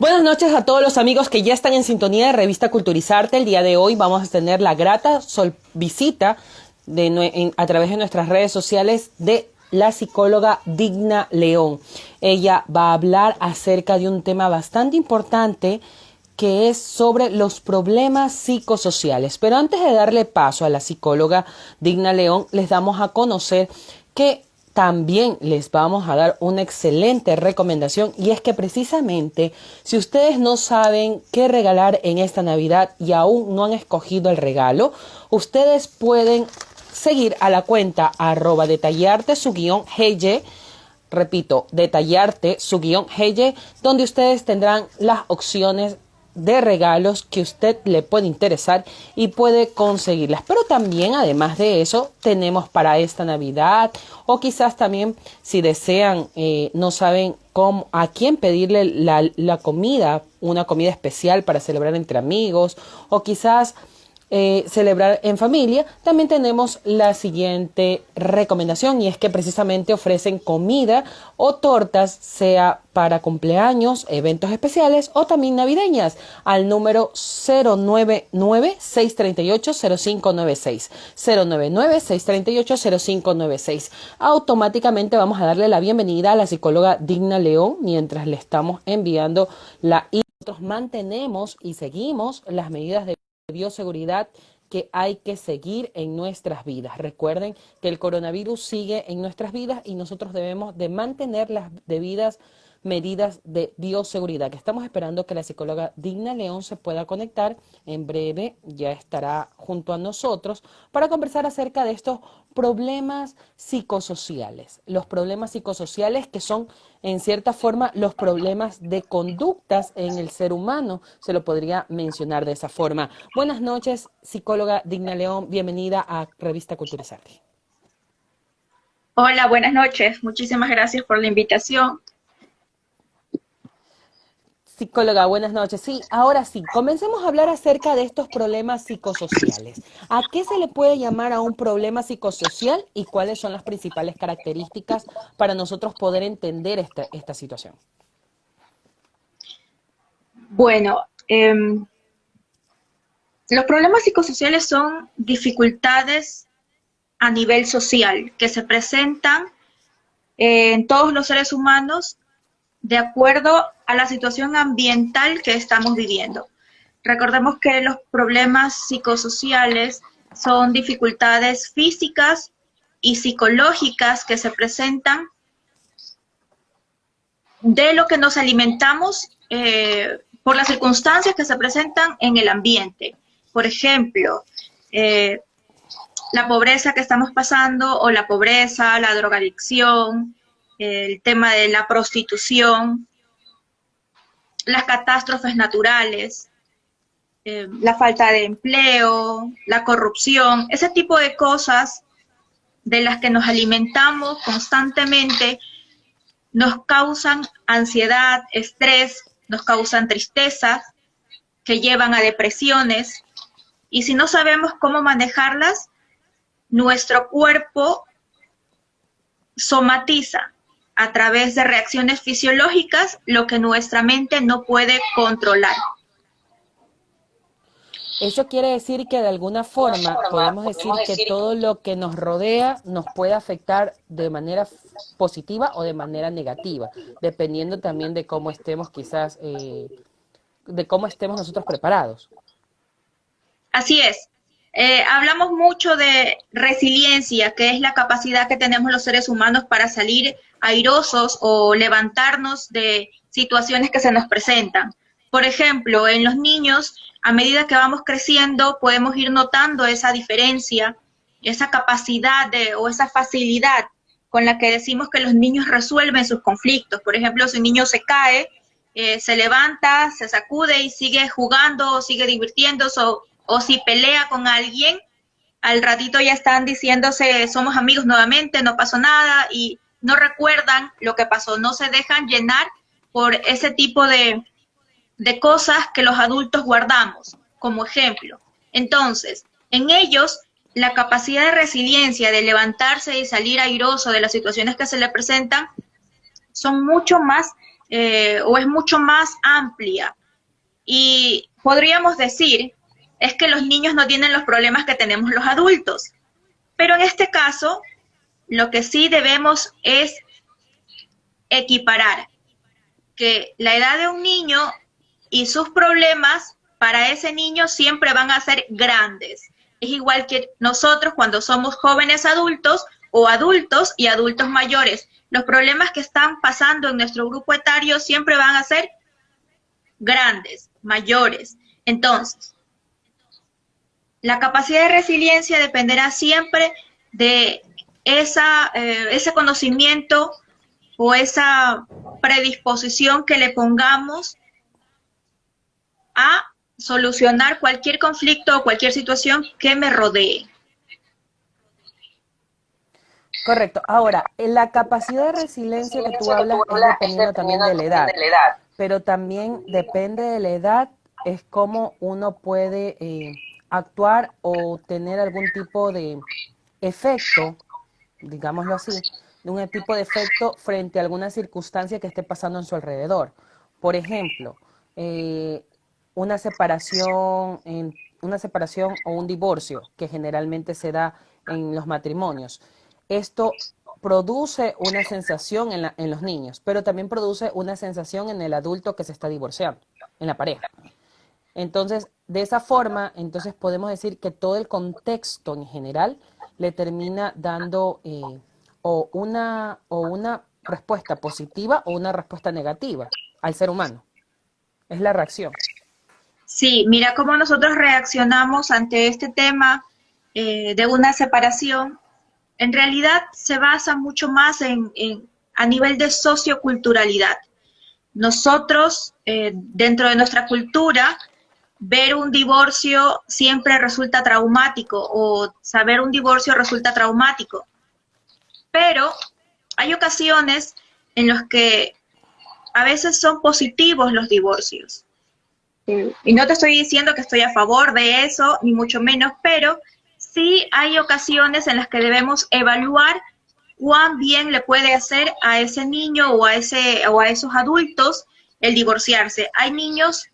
Buenas noches a todos los amigos que ya están en sintonía de Revista Culturizarte. El día de hoy vamos a tener la grata visita a través de nuestras redes sociales de la psicóloga Digna León. Ella va a hablar acerca de un tema bastante importante que es sobre los problemas psicosociales. Pero antes de darle paso a la psicóloga Digna León, les damos a conocer que también les vamos a dar una excelente recomendación, y es que precisamente si ustedes no saben qué regalar en esta Navidad y aún no han escogido el regalo, ustedes pueden seguir a la cuenta @detallarte_GY, repito, detallarte_GY, donde ustedes tendrán las opciones de regalos que usted le puede interesar y puede conseguirlas. Pero también, además de eso, tenemos para esta Navidad, o quizás también si desean, no saben a quién pedirle la comida, una comida especial para celebrar entre amigos, o quizás celebrar en familia, también tenemos la siguiente recomendación, y es que precisamente ofrecen comida o tortas, sea para cumpleaños, eventos especiales o también navideñas, al número 099-638-0596, 099-638-0596. Automáticamente vamos a darle la bienvenida a la psicóloga Digna León mientras le estamos enviando y nosotros mantenemos y seguimos las medidas de bioseguridad que hay que seguir en nuestras vidas. Recuerden que el coronavirus sigue en nuestras vidas y nosotros debemos de mantener las debidas medidas de bioseguridad, que estamos esperando que la psicóloga Digna León se pueda conectar. En breve ya estará junto a nosotros para conversar acerca de estos problemas psicosociales. Los problemas psicosociales que son, en cierta forma, los problemas de conductas en el ser humano, se lo podría mencionar de esa forma. Buenas noches, psicóloga Digna León, bienvenida a Revista Culturizarte. Hola, buenas noches. Muchísimas gracias por la invitación. Psicóloga, buenas noches. Sí, ahora sí, comencemos a hablar acerca de estos problemas psicosociales. ¿A qué se le puede llamar a un problema psicosocial y cuáles son las principales características para nosotros poder entender esta situación? Bueno, los problemas psicosociales son dificultades a nivel social que se presentan en todos los seres humanos de acuerdo a la situación ambiental que estamos viviendo. Recordemos que los problemas psicosociales son dificultades físicas y psicológicas que se presentan de lo que nos alimentamos por las circunstancias que se presentan en el ambiente. Por ejemplo, la pobreza que estamos pasando, o la pobreza, la drogadicción, el tema de la prostitución, las catástrofes naturales, la falta de empleo, la corrupción, ese tipo de cosas de las que nos alimentamos constantemente nos causan ansiedad, estrés, nos causan tristeza, que llevan a depresiones, y si no sabemos cómo manejarlas, nuestro cuerpo somatiza a través de reacciones fisiológicas lo que nuestra mente no puede controlar. Eso quiere decir que de alguna forma podemos decir que todo lo que nos rodea nos puede afectar de manera positiva o de manera negativa, dependiendo también de cómo estemos quizás, de cómo estemos nosotros preparados. Así es. Hablamos mucho de resiliencia, que es la capacidad que tenemos los seres humanos para salir airosos o levantarnos de situaciones que se nos presentan. Por ejemplo, en los niños, a medida que vamos creciendo, podemos ir notando esa diferencia, esa capacidad o esa facilidad con la que decimos que los niños resuelven sus conflictos. Por ejemplo, si un niño se cae, se levanta, se sacude y sigue jugando, sigue divirtiéndose, o si pelea con alguien, al ratito ya están diciéndose somos amigos nuevamente, no pasó nada, y no recuerdan lo que pasó, no se dejan llenar por ese tipo de cosas que los adultos guardamos como ejemplo. Entonces, en ellos, la capacidad de resiliencia, de levantarse y salir airoso de las situaciones que se le presentan, son mucho más o es mucho más amplia. Y podríamos decir, es que los niños no tienen los problemas que tenemos los adultos. Pero en este caso, lo que sí debemos es equiparar que la edad de un niño y sus problemas para ese niño siempre van a ser grandes. Es igual que nosotros cuando somos jóvenes adultos o adultos y adultos mayores. Los problemas que están pasando en nuestro grupo etario siempre van a ser grandes, mayores. Entonces, la capacidad de resiliencia dependerá siempre de ese conocimiento o esa predisposición que le pongamos a solucionar cualquier conflicto o cualquier situación que me rodee. Correcto. Ahora, la capacidad de resiliencia que tú hablas es dependiendo también de la edad, pero también depende de la edad, es cómo uno puede actuar o tener algún tipo de efecto, digámoslo así, de un tipo de efecto frente a alguna circunstancia que esté pasando en su alrededor. Por ejemplo, una separación o un divorcio que generalmente se da en los matrimonios. Esto produce una sensación en los niños, pero también produce una sensación en el adulto que se está divorciando, en la pareja. Entonces, de esa forma, entonces podemos decir que todo el contexto en general le termina dando o una respuesta positiva o una respuesta negativa al ser humano. Es la reacción. Sí, mira cómo nosotros reaccionamos ante este tema de una separación. En realidad se basa mucho más a nivel de socioculturalidad. Nosotros, dentro de nuestra cultura, ver un divorcio siempre resulta traumático o saber un divorcio resulta traumático. Pero hay ocasiones en las que a veces son positivos los divorcios. Y no te estoy diciendo que estoy a favor de eso, ni mucho menos, pero sí hay ocasiones en las que debemos evaluar cuán bien le puede hacer a ese niño o a esos adultos el divorciarse. Hay niños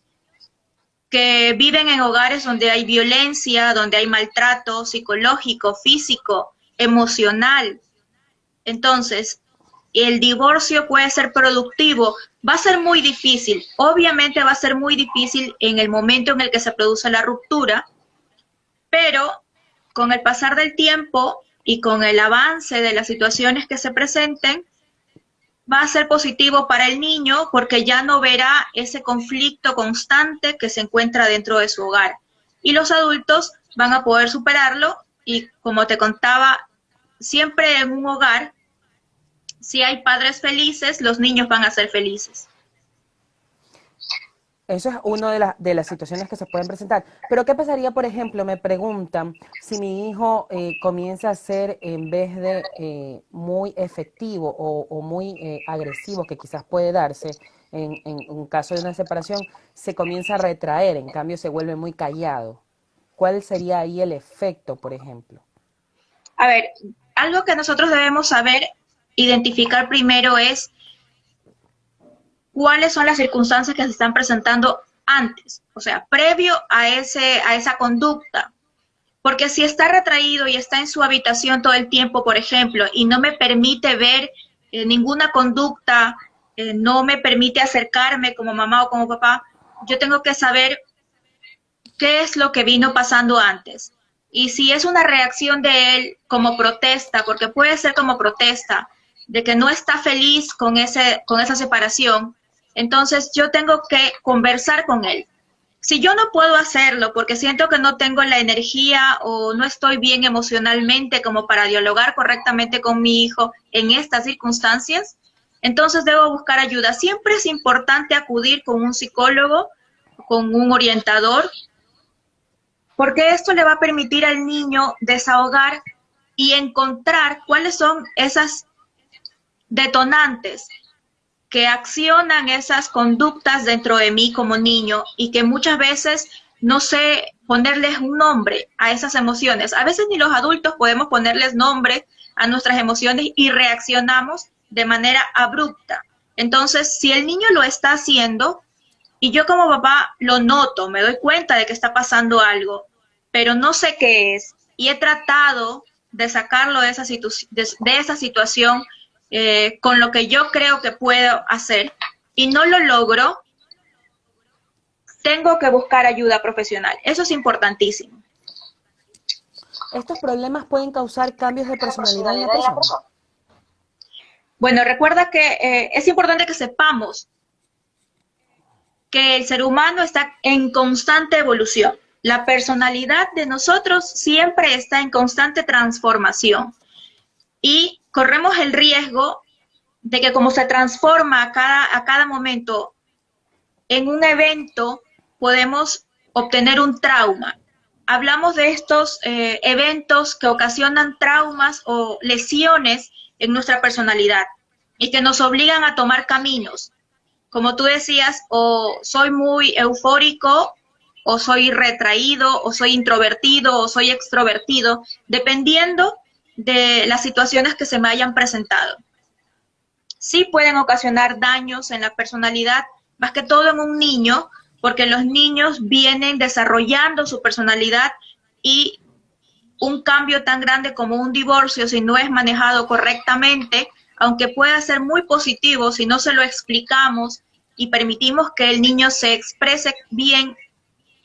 que viven en hogares donde hay violencia, donde hay maltrato psicológico, físico, emocional. Entonces, el divorcio puede ser productivo, va a ser muy difícil, obviamente va a ser muy difícil en el momento en el que se produce la ruptura, pero con el pasar del tiempo y con el avance de las situaciones que se presenten, va a ser positivo para el niño porque ya no verá ese conflicto constante que se encuentra dentro de su hogar. Y los adultos van a poder superarlo y, como te contaba, siempre en un hogar, si hay padres felices, los niños van a ser felices. Eso es una de las situaciones que se pueden presentar. Pero ¿qué pasaría, por ejemplo, me preguntan, si mi hijo comienza a ser, en vez de muy efectivo o muy agresivo, que quizás puede darse en un caso de una separación, se comienza a retraer, en cambio se vuelve muy callado? ¿Cuál sería ahí el efecto, por ejemplo? A ver, algo que nosotros debemos saber, identificar primero es cuáles son las circunstancias que se están presentando antes, o sea, previo a esa conducta. Porque si está retraído y está en su habitación todo el tiempo, por ejemplo, y no me permite ver ninguna conducta, no me permite acercarme como mamá o como papá, yo tengo que saber qué es lo que vino pasando antes. Y si es una reacción de él como protesta, porque puede ser como protesta, de que no está feliz con esa separación, entonces yo tengo que conversar con él. Si yo no puedo hacerlo porque siento que no tengo la energía o no estoy bien emocionalmente como para dialogar correctamente con mi hijo en estas circunstancias, entonces debo buscar ayuda. Siempre es importante acudir con un psicólogo, con un orientador, porque esto le va a permitir al niño desahogar y encontrar cuáles son esas detonantes que accionan esas conductas dentro de mí como niño y que muchas veces no sé ponerles un nombre a esas emociones. A veces ni los adultos podemos ponerles nombre a nuestras emociones y reaccionamos de manera abrupta. Entonces, si el niño lo está haciendo y yo como papá lo noto, me doy cuenta de que está pasando algo, pero no sé qué es y he tratado de sacarlo de de esa situación con lo que yo creo que puedo hacer y no lo logro, tengo que buscar ayuda profesional. Eso es importantísimo. ¿Estos problemas pueden causar cambios de personalidad en la persona? Bueno, recuerda que es importante que sepamos que el ser humano está en constante evolución. La personalidad de nosotros siempre está en constante transformación y corremos el riesgo de que como se transforma a cada momento en un evento, podemos obtener un trauma. Hablamos de estos eventos que ocasionan traumas o lesiones en nuestra personalidad y que nos obligan a tomar caminos. Como tú decías, o soy muy eufórico, o soy retraído, o soy introvertido, o soy extrovertido, dependiendo de las situaciones que se me hayan presentado. Sí pueden ocasionar daños en la personalidad, más que todo en un niño, porque los niños vienen desarrollando su personalidad y un cambio tan grande como un divorcio, si no es manejado correctamente, aunque pueda ser muy positivo, si no se lo explicamos y permitimos que el niño se exprese bien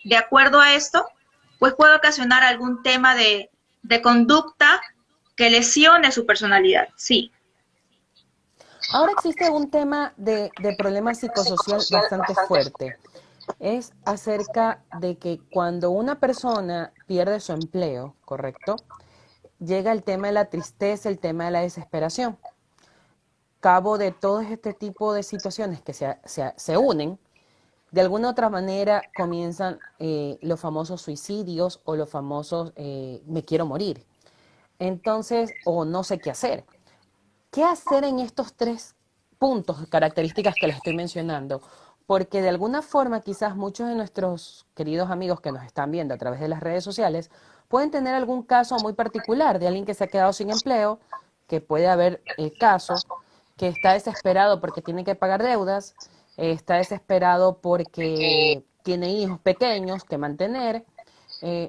de acuerdo a esto, pues puede ocasionar algún tema de conducta que lesione su personalidad, sí. Ahora existe un tema de problema psicosocial bastante fuerte. Es acerca de que cuando una persona pierde su empleo, ¿correcto? Llega el tema de la tristeza, el tema de la desesperación. Cabo de todo este tipo de situaciones que se unen, de alguna otra manera comienzan los famosos suicidios o los famosos me quiero morir. Entonces, o no sé qué hacer. ¿Qué hacer en estos tres puntos, características que les estoy mencionando? Porque de alguna forma quizás muchos de nuestros queridos amigos que nos están viendo a través de las redes sociales pueden tener algún caso muy particular de alguien que se ha quedado sin empleo, que puede haber el caso, que está desesperado porque tiene que pagar deudas, está desesperado porque tiene hijos pequeños que mantener,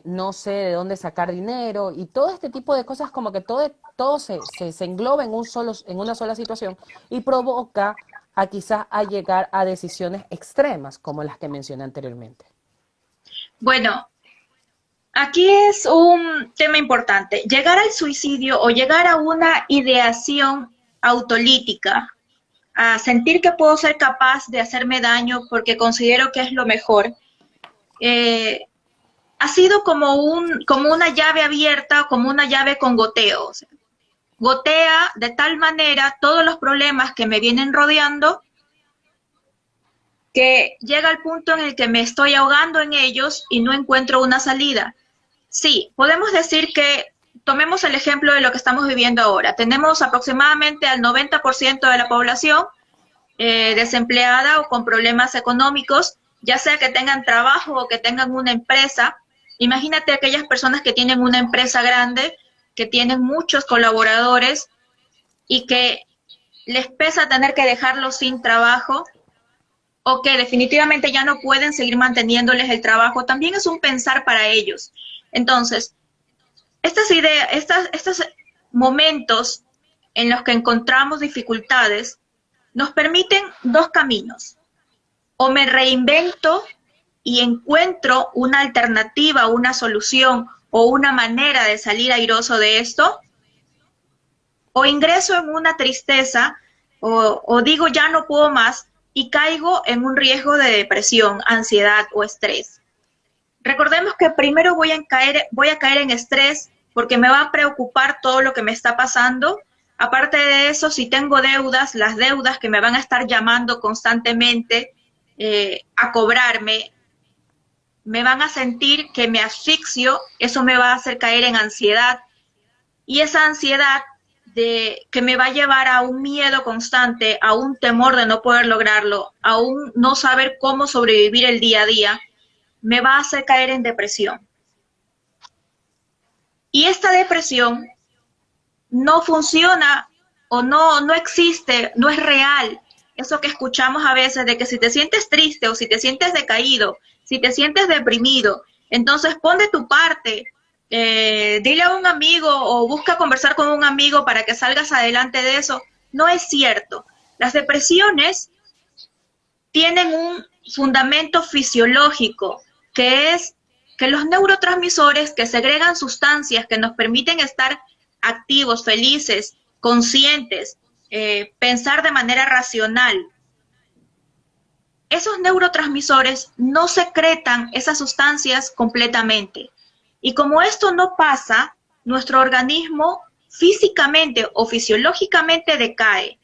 no sé de dónde sacar dinero y todo este tipo de cosas como que todo se engloba en, en una sola situación y provoca a quizás a llegar a decisiones extremas como las que mencioné anteriormente. Bueno, aquí es un tema importante. Llegar al suicidio o llegar a una ideación autolítica, a sentir que puedo ser capaz de hacerme daño porque considero que es lo mejor, eh, ha sido como una llave abierta, como una llave con goteo. O sea, gotea de tal manera todos los problemas que me vienen rodeando que llega al punto en el que me estoy ahogando en ellos y no encuentro una salida. Sí, podemos decir que tomemos el ejemplo de lo que estamos viviendo ahora. Tenemos aproximadamente al 90% de la población desempleada o con problemas económicos, ya sea que tengan trabajo o que tengan una empresa. Imagínate aquellas personas que tienen una empresa grande, que tienen muchos colaboradores y que les pesa tener que dejarlos sin trabajo o que definitivamente ya no pueden seguir manteniéndoles el trabajo. También es un pensar para ellos. Entonces, estas ideas, estos momentos en los que encontramos dificultades nos permiten dos caminos. O me reinvento y encuentro una alternativa, una solución o una manera de salir airoso de esto, o ingreso en una tristeza o digo ya no puedo más y caigo en un riesgo de depresión, ansiedad o estrés. Recordemos que primero voy a caer en estrés porque me va a preocupar todo lo que me está pasando. Aparte de eso, si tengo deudas, las deudas que me van a estar llamando constantemente a cobrarme, me van a sentir que me asfixio, eso me va a hacer caer en ansiedad y esa ansiedad que me va a llevar a un miedo constante, a un temor de no poder lograrlo, a un no saber cómo sobrevivir el día a día, me va a hacer caer en depresión. Y esta depresión no funciona o no existe, no es real, eso que escuchamos a veces de que si te sientes triste o si te sientes decaído, si te sientes deprimido, entonces pon de tu parte, dile a un amigo o busca conversar con un amigo para que salgas adelante de eso. No es cierto. Las depresiones tienen un fundamento fisiológico, que es que los neurotransmisores que segregan sustancias que nos permiten estar activos, felices, conscientes, pensar de manera racional, esos neurotransmisores no secretan esas sustancias completamente. Y como esto no pasa, nuestro organismo físicamente o fisiológicamente decae.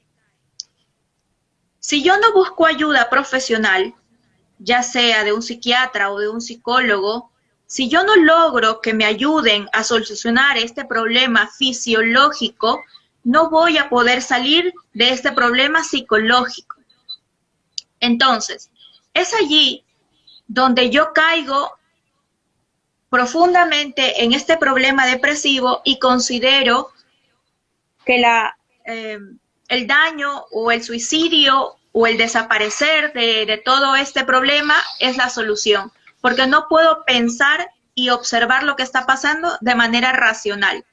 Si yo no busco ayuda profesional, ya sea de un psiquiatra o de un psicólogo, si yo no logro que me ayuden a solucionar este problema fisiológico, no voy a poder salir de este problema psicológico. Entonces, es allí donde yo caigo profundamente en este problema depresivo y considero que el daño o el suicidio o el desaparecer de todo este problema es la solución, porque no puedo pensar y observar lo que está pasando de manera racional.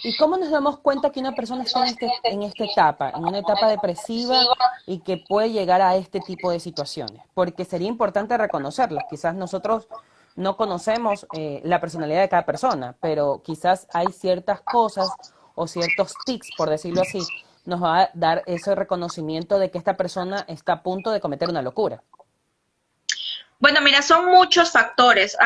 ¿Y cómo nos damos cuenta que una persona está en esta etapa, en una etapa depresiva y que puede llegar a este tipo de situaciones? Porque sería importante reconocerlas. Quizás nosotros no conocemos la personalidad de cada persona, pero quizás hay ciertas cosas o ciertos tics, por decirlo así, nos va a dar ese reconocimiento de que esta persona está a punto de cometer una locura. Bueno, mira, son muchos factores.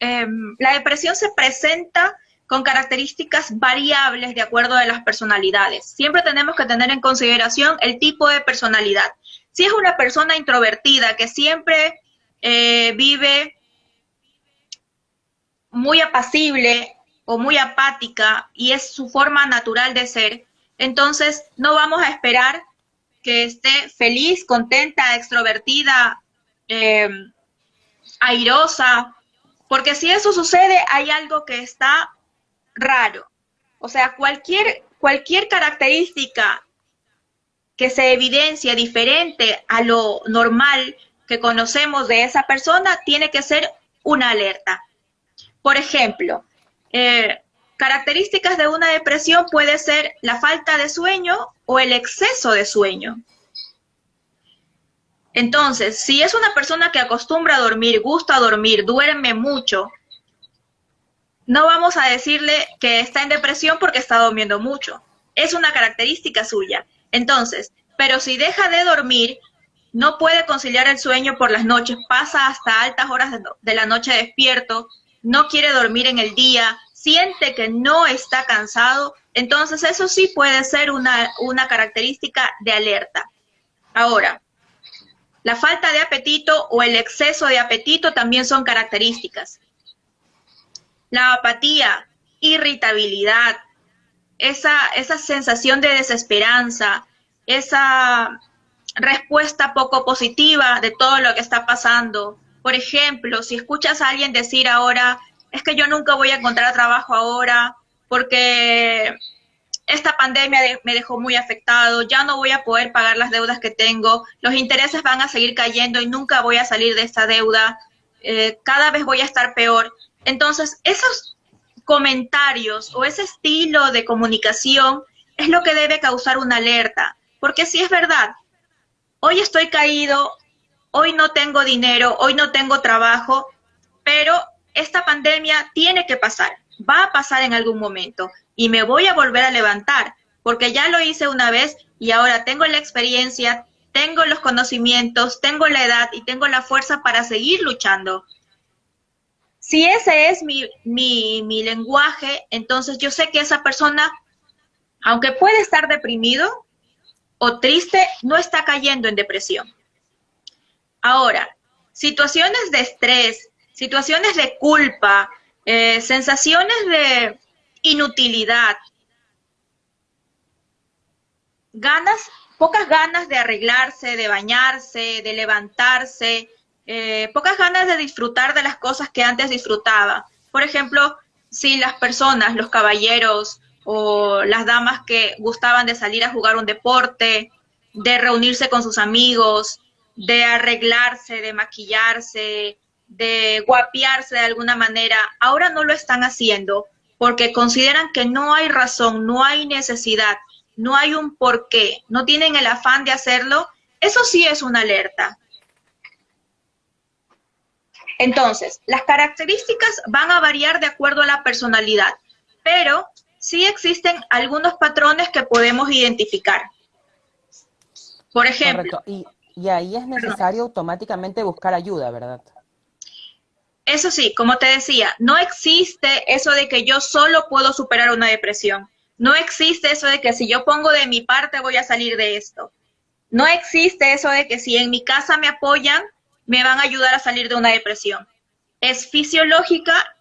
La depresión se presenta con características variables de acuerdo a las personalidades. Siempre tenemos que tener en consideración el tipo de personalidad. Si es una persona introvertida que siempre vive muy apacible o muy apática y es su forma natural de ser, entonces no vamos a esperar que esté feliz, contenta, extrovertida, airosa, porque si eso sucede hay algo que está raro. O sea, cualquier característica que se evidencie diferente a lo normal que conocemos de esa persona tiene que ser una alerta. Por ejemplo, características de una depresión puede ser la falta de sueño o el exceso de sueño. Entonces, si es una persona que acostumbra a dormir, gusta dormir, duerme mucho, no vamos a decirle que está en depresión porque está durmiendo mucho. Es una característica suya. Entonces, pero si deja de dormir, no puede conciliar el sueño por las noches, pasa hasta altas horas de la noche despierto, no quiere dormir en el día, siente que no está cansado, entonces eso sí puede ser una característica de alerta. Ahora, la falta de apetito o el exceso de apetito también son características. La apatía, irritabilidad, esa sensación de desesperanza, esa respuesta poco positiva de todo lo que está pasando. Por ejemplo, si escuchas a alguien decir ahora, es que yo nunca voy a encontrar trabajo ahora porque esta pandemia me dejó muy afectado, ya no voy a poder pagar las deudas que tengo, los intereses van a seguir cayendo y nunca voy a salir de esta deuda, cada vez voy a estar peor. Entonces, esos comentarios o ese estilo de comunicación es lo que debe causar una alerta, porque si es verdad, hoy estoy caído, hoy no tengo dinero, hoy no tengo trabajo, pero esta pandemia tiene que pasar, va a pasar en algún momento y me voy a volver a levantar, porque ya lo hice una vez y ahora tengo la experiencia, tengo los conocimientos, tengo la edad y tengo la fuerza para seguir luchando. Si ese es mi lenguaje, entonces yo sé que esa persona, aunque puede estar deprimido o triste, no está cayendo en depresión. Ahora, situaciones de estrés, situaciones de culpa, sensaciones de inutilidad, pocas ganas de arreglarse, de bañarse, de levantarse, pocas ganas de disfrutar de las cosas que antes disfrutaba. Por ejemplo, si las personas, los caballeros o las damas que gustaban de salir a jugar un deporte, de reunirse con sus amigos, de arreglarse, de maquillarse, de guapiarse de alguna manera, ahora no lo están haciendo porque consideran que no hay razón, no hay necesidad, no hay un porqué, no tienen el afán de hacerlo. Eso sí es una alerta. Entonces, las características van a variar de acuerdo a la personalidad, pero sí existen algunos patrones que podemos identificar. Por ejemplo, Correcto. Y ahí es perdón, necesario automáticamente buscar ayuda, ¿verdad? eso sí, como te decía, no existe eso de que yo solo puedo superar una depresión. No existe eso de que si yo pongo de mi parte voy a salir de esto. No existe eso de que si en mi casa me apoyan, me van a ayudar a salir de una depresión. Es fisiológica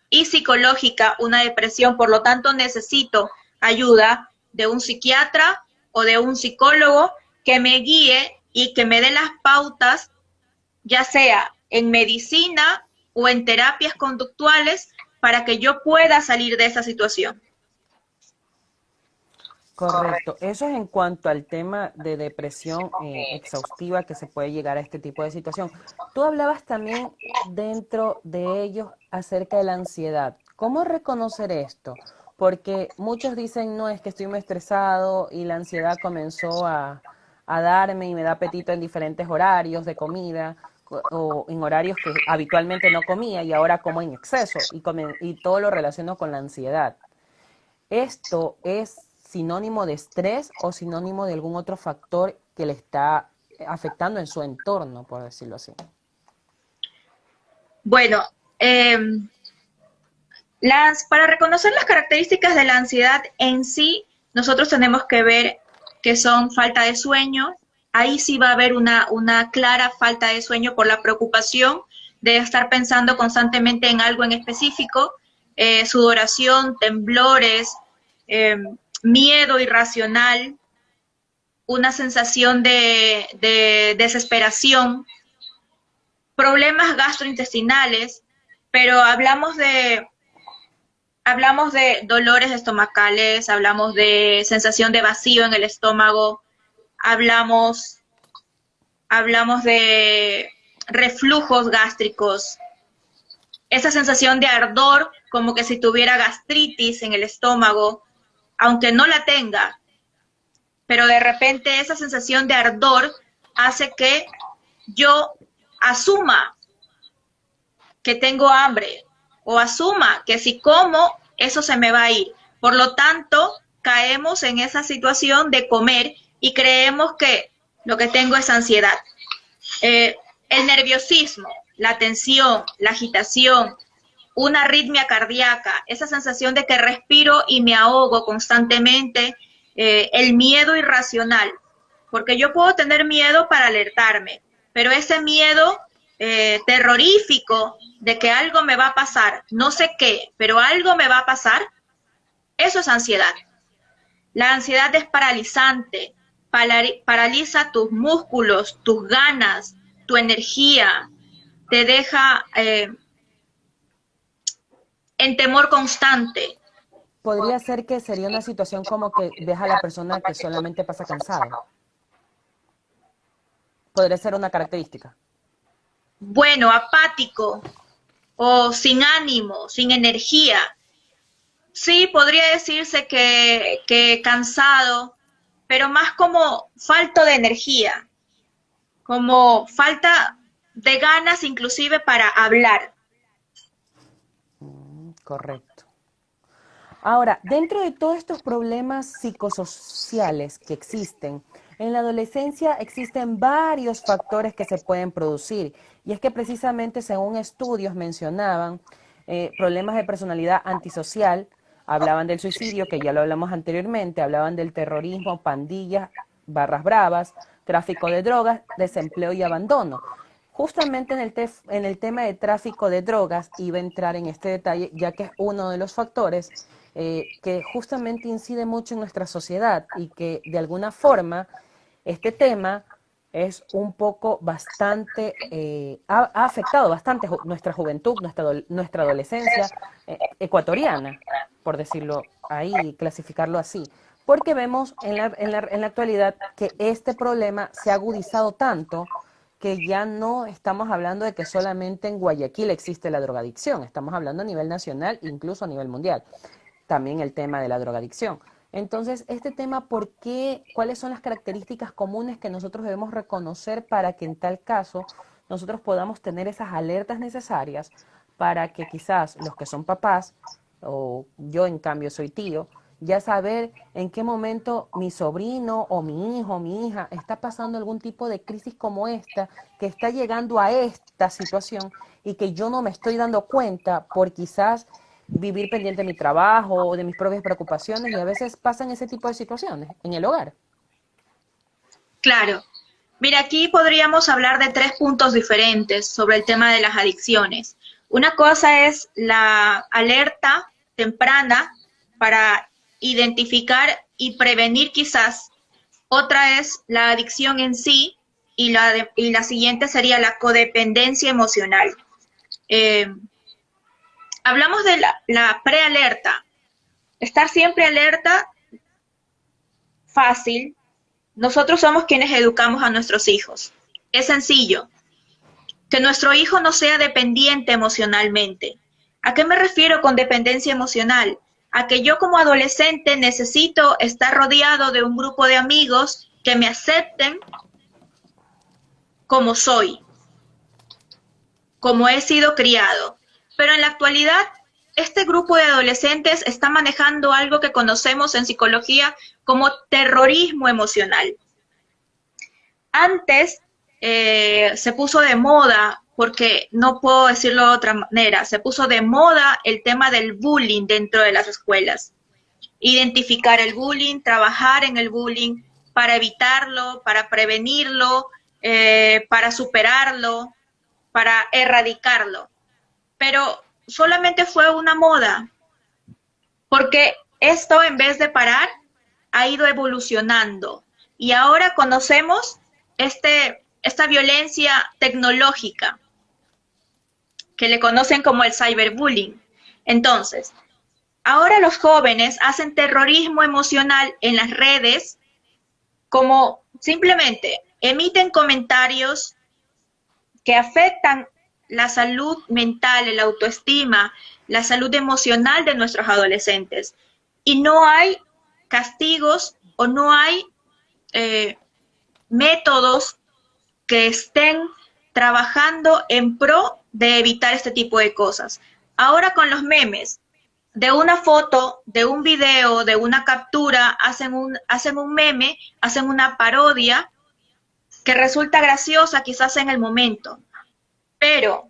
y psicológica una depresión, por lo tanto necesito ayuda de un psiquiatra o de un psicólogo que me guíe y que me dé las pautas, ya sea en medicina o en terapias conductuales, para que yo pueda salir de esa situación. Correcto. Eso es en cuanto al tema de depresión exhaustiva que se puede llegar a este tipo de situación. Tú hablabas también dentro de ellos acerca de la ansiedad. ¿Cómo reconocer esto? Porque muchos dicen, no, es que estoy muy estresado y la ansiedad comenzó a darme y me da apetito en diferentes horarios de comida o en horarios que habitualmente no comía y ahora como en exceso y todo lo relaciono con la ansiedad. ¿Esto es sinónimo de estrés o sinónimo de algún otro factor que le está afectando en su entorno, por decirlo así? Bueno, eh, para reconocer las características de la ansiedad en sí, nosotros tenemos que ver que son falta de sueño. Ahí sí va a haber una clara falta de sueño por la preocupación de estar pensando constantemente en algo en específico, sudoración, temblores, eh, miedo irracional, una sensación de desesperación, problemas gastrointestinales, pero hablamos de dolores estomacales, hablamos de sensación de vacío en el estómago, hablamos, hablamos de reflujos gástricos, esa sensación de ardor como que si tuviera gastritis en el estómago, aunque no la tenga, pero de repente esa sensación de ardor hace que yo asuma que tengo hambre o asuma que si como, eso se me va a ir. Por lo tanto, caemos en esa situación de comer y creemos que lo que tengo es ansiedad. El nerviosismo, la tensión, la agitación, una arritmia cardíaca, esa sensación de que respiro y me ahogo constantemente, el miedo irracional, porque yo puedo tener miedo para alertarme, pero ese miedo terrorífico de que algo me va a pasar, no sé qué, pero algo me va a pasar, eso es ansiedad. La ansiedad es paralizante, paraliza tus músculos, tus ganas, tu energía, te deja en temor constante. Podría ser que sería una situación como que deja a la persona que solamente pasa cansado. Podría ser una característica. Bueno, apático o sin ánimo, sin energía. Sí, podría decirse que cansado, pero más como falto de energía, como falta de ganas inclusive para hablar. Correcto. Ahora, dentro de todos estos problemas psicosociales que existen, en la adolescencia existen varios factores que se pueden producir. Y es que precisamente según estudios mencionaban problemas de personalidad antisocial, hablaban del suicidio, que ya lo hablamos anteriormente, hablaban del terrorismo, pandillas, barras bravas, tráfico de drogas, desempleo y abandono. Justamente en el tema de tráfico de drogas iba a entrar en este detalle, ya que es uno de los factores que justamente incide mucho en nuestra sociedad y que de alguna forma este tema es un poco bastante, ha afectado bastante nuestra juventud, nuestra adolescencia ecuatoriana, por decirlo ahí, clasificarlo así. porque vemos en la actualidad que este problema se ha agudizado tanto que ya no estamos hablando de que solamente en Guayaquil existe la drogadicción, estamos hablando a nivel nacional, incluso a nivel mundial, también el tema de la drogadicción. Entonces, este tema, ¿por qué? ¿Cuáles son las características comunes que nosotros debemos reconocer para que en tal caso nosotros podamos tener esas alertas necesarias para que quizás los que son papás, o yo en cambio soy tío, ya saber en qué momento mi sobrino o mi hijo o mi hija está pasando algún tipo de crisis como esta, que está llegando a esta situación y que yo no me estoy dando cuenta por quizás vivir pendiente de mi trabajo o de mis propias preocupaciones, y a veces pasan ese tipo de situaciones en el hogar. Claro. Mira, aquí podríamos hablar de tres puntos diferentes sobre el tema de las adicciones. Una cosa es la alerta temprana para identificar y prevenir quizás. Otra es la adicción en sí y la siguiente sería la codependencia emocional. Eh, Hablamos de la prealerta. Estar siempre alerta, fácil. Nosotros somos quienes educamos a nuestros hijos. Es sencillo. Que nuestro hijo no sea dependiente emocionalmente. ¿A qué me refiero con dependencia emocional? A que yo como adolescente necesito estar rodeado de un grupo de amigos que me acepten como soy, como he sido criado. Pero en la actualidad, este grupo de adolescentes está manejando algo que conocemos en psicología como terrorismo emocional. Antes se puso de moda, porque no puedo decirlo de otra manera, se puso de moda el tema del bullying dentro de las escuelas. Identificar el bullying, trabajar en el bullying para evitarlo, para prevenirlo, para superarlo, para erradicarlo. Pero solamente fue una moda, porque esto en vez de parar ha ido evolucionando y ahora conocemos esta violencia tecnológica que le conocen como el cyberbullying. Entonces, ahora los jóvenes hacen terrorismo emocional en las redes, como simplemente emiten comentarios que afectan la salud mental, la autoestima, la salud emocional de nuestros adolescentes. Y no hay castigos o no hay métodos que estén trabajando en pro de evitar este tipo de cosas. Ahora con los memes, de una foto, de un video, de una captura, hacen un meme, hacen una parodia que resulta graciosa quizás en el momento, pero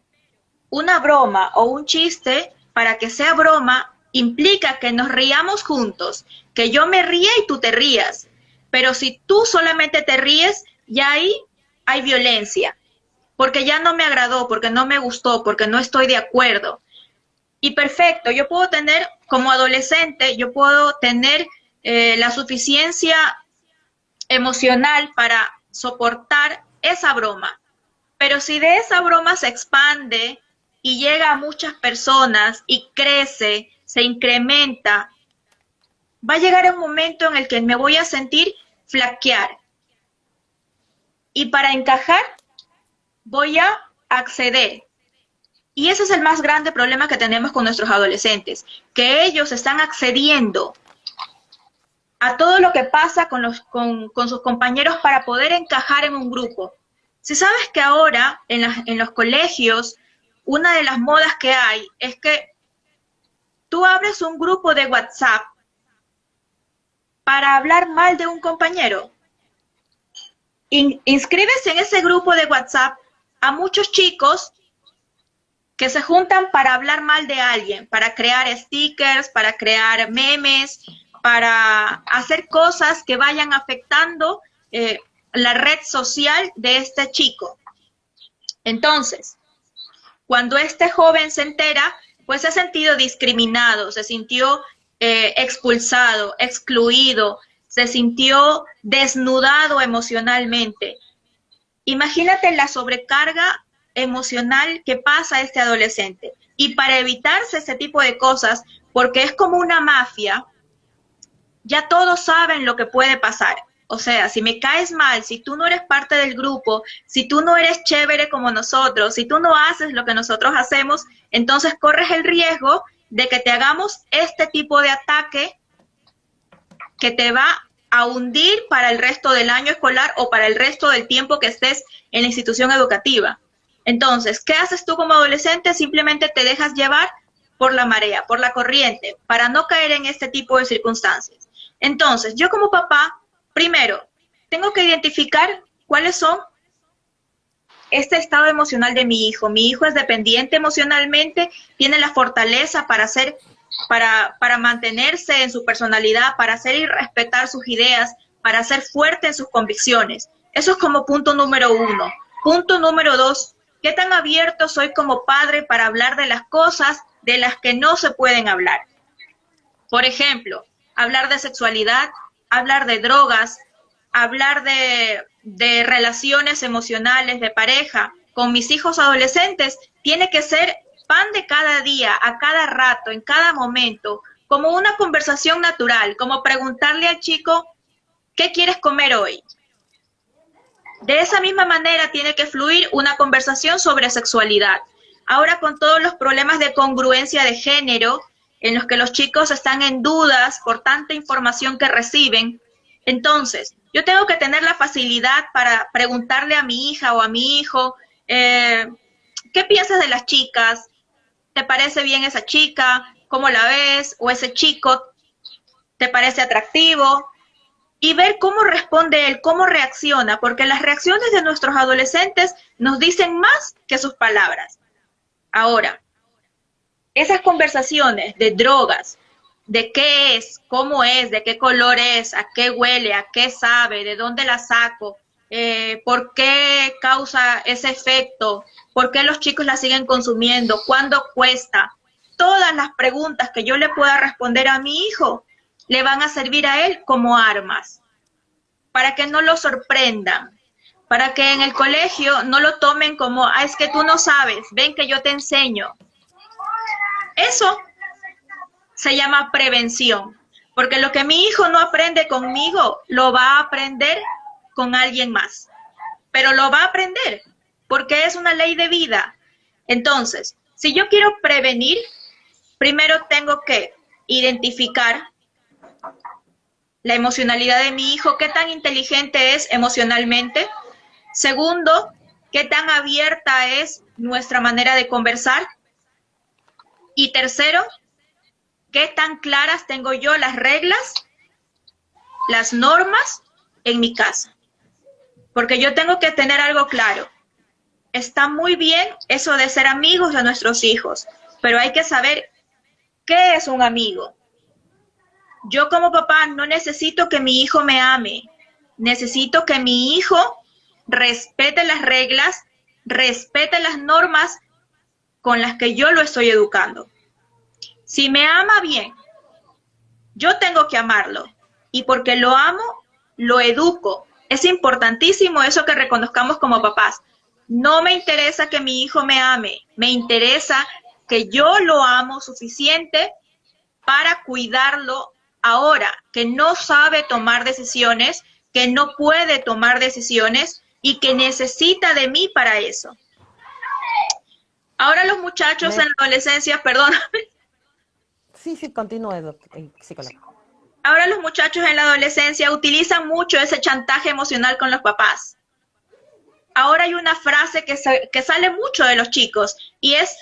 una broma o un chiste, para que sea broma, implica que nos riamos juntos, que yo me ría y tú te rías. Pero si tú solamente te ríes, ya ahí hay violencia, porque ya no me agradó, porque no me gustó, porque no estoy de acuerdo. Y perfecto, yo puedo tener, como adolescente, yo puedo tener la suficiencia emocional para soportar esa broma. Pero si de esa broma se expande y llega a muchas personas y crece, se incrementa, va a llegar un momento en el que me voy a sentir flaquear. Y para encajar, voy a acceder. Y ese es el más grande problema que tenemos con nuestros adolescentes, que ellos están accediendo a todo lo que pasa con sus compañeros para poder encajar en un grupo. Si sabes que ahora en los colegios, una de las modas que hay es que tú abres un grupo de WhatsApp para hablar mal de un compañero. Inscribes en ese grupo de WhatsApp a muchos chicos que se juntan para hablar mal de alguien, para crear stickers, para crear memes, para hacer cosas que vayan afectando la red social de este chico. Entonces, cuando este joven se entera, pues se ha sentido discriminado, se sintió expulsado, excluido, se sintió desnudado emocionalmente. Imagínate la sobrecarga emocional que pasa a este adolescente. Y para evitarse ese tipo de cosas, porque es como una mafia, ya todos saben lo que puede pasar. O sea, si me caes mal, si tú no eres parte del grupo, si tú no eres chévere como nosotros, si tú no haces lo que nosotros hacemos, entonces corres el riesgo de que te hagamos este tipo de ataque que te va a hundir para el resto del año escolar o para el resto del tiempo que estés en la institución educativa. Entonces, ¿qué haces tú como adolescente? Simplemente te dejas llevar por la marea, por la corriente, para no caer en este tipo de circunstancias. Entonces, yo como papá, primero, tengo que identificar cuáles son este estado emocional de mi hijo. Mi hijo es dependiente emocionalmente, tiene la fortaleza para hacer, para mantenerse en su personalidad, para hacer y respetar sus ideas, para ser fuerte en sus convicciones. Eso es como punto número uno. Punto número dos, ¿qué tan abierto soy como padre para hablar de las cosas de las que no se pueden hablar? Por ejemplo, hablar de sexualidad, hablar de drogas, hablar de relaciones emocionales, de pareja. Con mis hijos adolescentes tiene que ser pan de cada día, a cada rato, en cada momento, como una conversación natural, como preguntarle al chico, ¿qué quieres comer hoy? De esa misma manera tiene que fluir una conversación sobre sexualidad. Ahora con todos los problemas de congruencia de género, en los que los chicos están en dudas por tanta información que reciben, entonces yo tengo que tener la facilidad para preguntarle a mi hija o a mi hijo, ¿qué piensas de las chicas? ¿Te parece bien esa chica? ¿Cómo la ves? ¿O ese chico te parece atractivo? Y ver cómo responde él, cómo reacciona, porque las reacciones de nuestros adolescentes nos dicen más que sus palabras. Ahora, esas conversaciones de drogas, de qué es, cómo es, de qué color es, a qué huele, a qué sabe, de dónde la saco, por qué causa ese efecto, por qué los chicos la siguen consumiendo, cuándo cuesta, todas las preguntas que yo le pueda responder a mi hijo le van a servir a él como armas, para que no lo sorprendan, para que en el colegio no lo tomen como, ah, es que tú no sabes, ven que yo te enseño. Eso se llama prevención, porque lo que mi hijo no aprende conmigo, lo va a aprender con alguien más, pero lo va a aprender, porque es una ley de vida. Entonces, si yo quiero prevenir, primero tengo que identificar la emocionalidad de mi hijo, qué tan inteligente es emocionalmente. Segundo, qué tan abierta es nuestra manera de conversar. Y tercero, qué tan claras tengo yo las reglas, las normas en mi casa. Porque yo tengo que tener algo claro. Está muy bien eso de ser amigos de nuestros hijos, pero hay que saber qué es un amigo. Yo como papá no necesito que mi hijo me ame, necesito que mi hijo respete las reglas, respete las normas con las que yo lo estoy educando. Si me ama bien, yo tengo que amarlo y porque lo amo, lo educo. Es importantísimo eso que reconozcamos como papás. No me interesa que mi hijo me ame, me interesa que yo lo amo suficiente para cuidarlo ahora, que no sabe tomar decisiones, que no puede tomar decisiones y que necesita de mí para eso. Ahora los muchachos en la adolescencia, perdón, Sí, sí, continúe, psicóloga. ahora los muchachos en la adolescencia utilizan mucho ese chantaje emocional con los papás. Ahora hay una frase que sale mucho de los chicos y es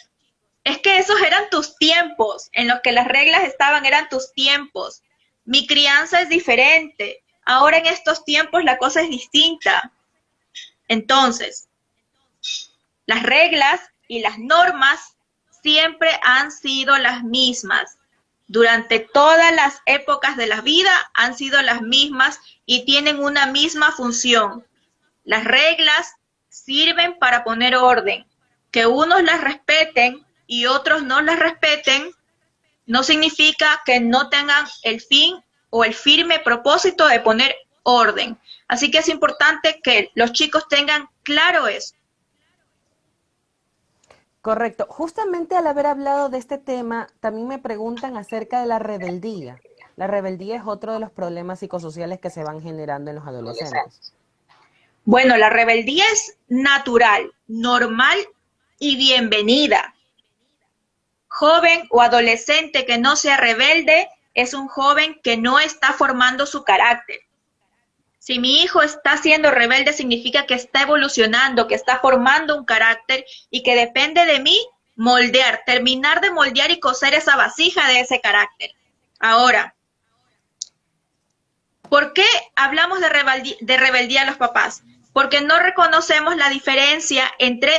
que esos eran tus tiempos, en los que las reglas estaban, eran tus tiempos. Mi crianza es diferente. Ahora en estos tiempos la cosa es distinta. Entonces, las reglas y las normas siempre han sido las mismas. Durante todas las épocas de la vida han sido las mismas y tienen una misma función. Las reglas sirven para poner orden. Que unos las respeten y otros no las respeten, no significa que no tengan el fin o el firme propósito de poner orden. Así que es importante que los chicos tengan claro eso. Correcto. Justamente al haber hablado de este tema, también me preguntan acerca de la rebeldía. La rebeldía es otro de los problemas psicosociales que se van generando en los adolescentes. Bueno, la rebeldía es natural, normal y bienvenida. Joven o adolescente que no sea rebelde es un joven que no está formando su carácter. Si mi hijo está siendo rebelde, significa que está evolucionando, que está formando un carácter y que depende de mí moldear, terminar de moldear y coser esa vasija de ese carácter. Ahora, ¿por qué hablamos de rebeldía a los papás? Porque no reconocemos la diferencia entre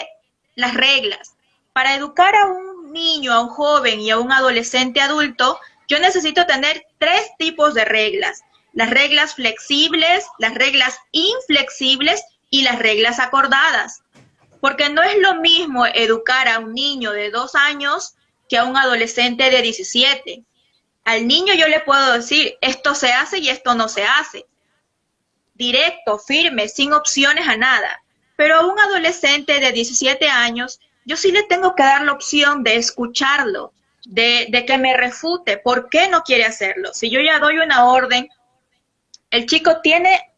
las reglas. Para educar a un niño, a un joven y a un adolescente adulto, yo necesito tener 3 tipos de reglas. Las reglas flexibles, las reglas inflexibles y las reglas acordadas. Porque no es lo mismo educar a un niño de 2 años que a un adolescente de 17. Al niño yo le puedo decir, esto se hace y esto no se hace. Directo, firme, sin opciones a nada. Pero a un adolescente de 17 años, yo sí le tengo que dar la opción de escucharlo, de que me refute por qué no quiere hacerlo. Si yo ya doy una orden, el chico tiene